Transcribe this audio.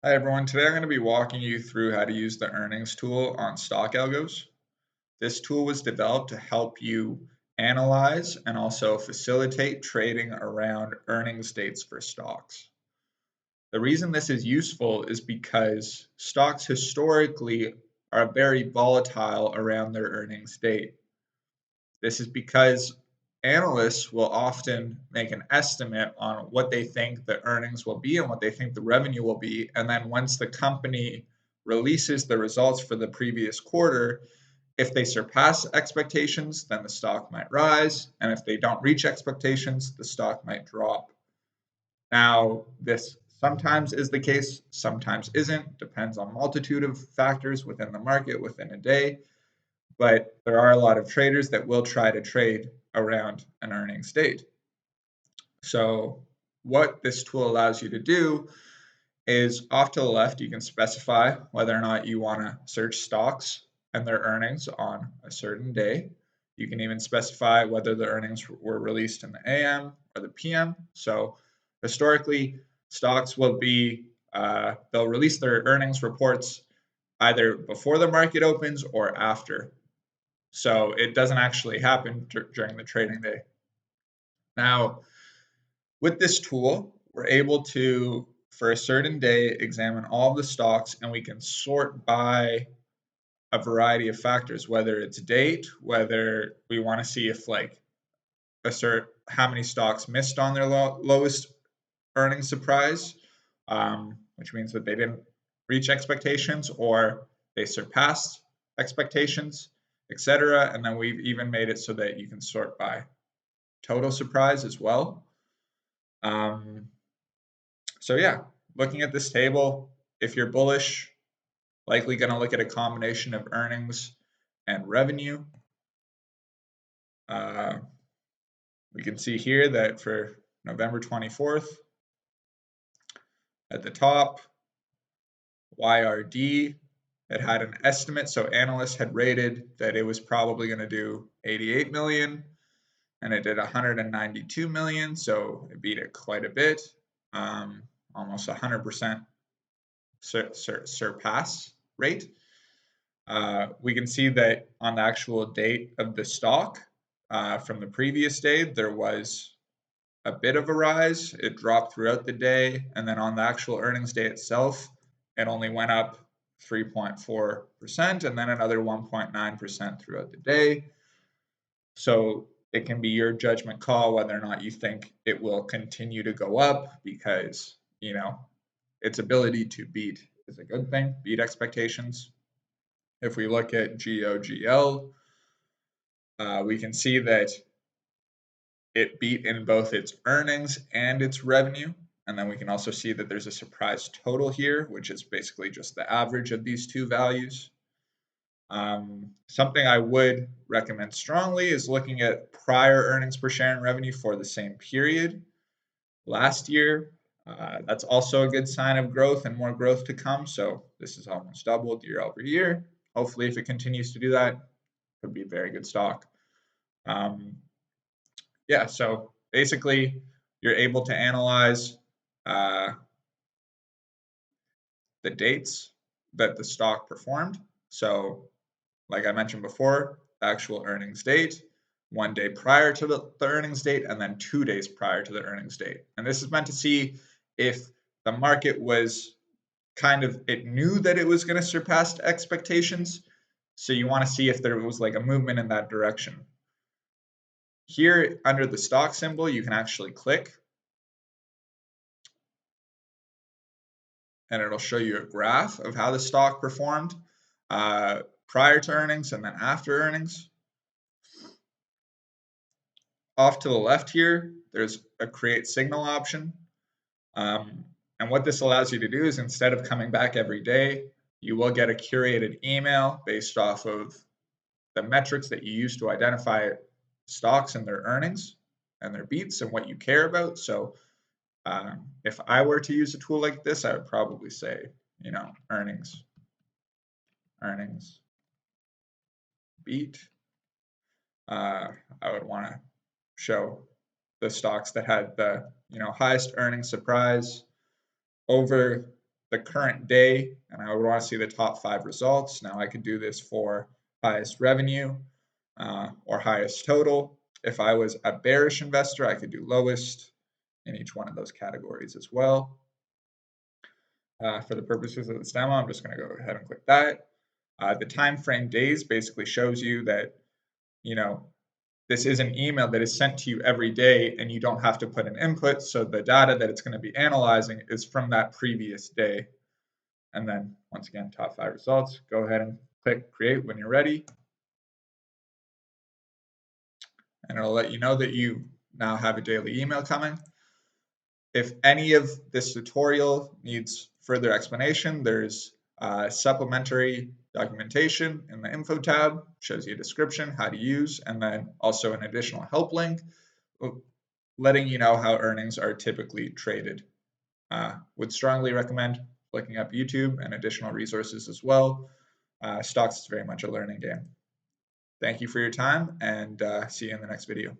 Hi everyone, today I'm going to be walking you through how to use the earnings tool on StockAlgos. This tool was developed to help you analyze and also facilitate trading around earnings dates for stocks. The reason this is useful is because stocks historically are very volatile around their earnings date. This is because analysts will often make an estimate on what they think the earnings will be and what they think the revenue will be. And then once the company releases the results for the previous quarter, if they surpass expectations, then the stock might rise. And if they don't reach expectations, the stock might drop. Now, this sometimes is the case, sometimes isn't, depends on multitude of factors within the market within a day. But there are a lot of traders that will try to trade around an earnings date. So what this tool allows you to do is off to the left, you can specify whether or not you want to search stocks and their earnings on a certain day. You can even specify whether the earnings were released in the AM or the PM. So historically, stocks will be, they'll release their earnings reports either before the market opens or after. So it doesn't actually happen during the trading day. Now, with this tool, we're able to, for a certain day, examine all the stocks, and we can sort by a variety of factors, whether it's date, whether we want to see if assert how many stocks missed on their lowest earnings surprise, which means that they didn't reach expectations or they surpassed expectations, etc. And then we've even made it so that you can sort by total surprise as well. So yeah, looking at this table, if you're bullish, likely going to look at a combination of earnings and revenue. We can see here that for November 24th, at the top, YRD, it had an estimate, so analysts had rated that it was probably going to do 88 million, and it did 192 million, so it beat it quite a bit, almost 100% surpass rate. We can see that on the actual date of the stock from the previous day, there was a bit of a rise. It dropped throughout the day, and then on the actual earnings day itself, it only went up 3.4% and then another 1.9% throughout the day. So it can be your judgment call whether or not you think it will continue to go up, because its ability to beat is a good thing, beat expectations. If we look at GOGL, we can see that it beat in both its earnings and its revenue. And then we can also see that there's a surprise total here, which is basically just the average of these two values. Something I would recommend strongly is looking at prior earnings per share and revenue for the same period last year. That's also a good sign of growth and more growth to come. So this is almost doubled year over year. Hopefully, if it continues to do that, it could be a very good stock. Yeah, so basically, you're able to analyze the dates that the stock performed. So, like I mentioned before, actual earnings date, 1 day prior to the earnings date, and then 2 days prior to the earnings date. And this is meant to see if the market was it knew that it was going to surpass expectations. So you want to see if there was like a movement in that direction. Here under the stock symbol, you can actually click and it'll show you a graph of how the stock performed prior to earnings and then after earnings. Off to the left here, there's a create signal option. And what this allows you to do is, instead of coming back every day, you will get a curated email based off of the metrics that you use to identify stocks and their earnings and their beats and what you care about. So if I were to use a tool like this, I would probably say, earnings beat. I would want to show the stocks that had the highest earnings surprise over the current day and I would want to see the top 5 results. Now I could do this for highest revenue or highest total. If I was a bearish investor, I could do lowest in each one of those categories as well. For the purposes of this demo, I'm just going to go ahead and click that. The time frame days basically shows you that, this is an email that is sent to you every day and you don't have to put an input. So the data that it's going to be analyzing is from that previous day. And then once again, top 5 results. Go ahead and click create when you're ready. And it'll let you know that you now have a daily email coming. If any of this tutorial needs further explanation, there's supplementary documentation in the info tab, shows you a description, how to use, and then also an additional help link letting you know how earnings are typically traded. Would strongly recommend looking up YouTube and additional resources as well. Stocks is very much a learning game. Thank you for your time and see you in the next video.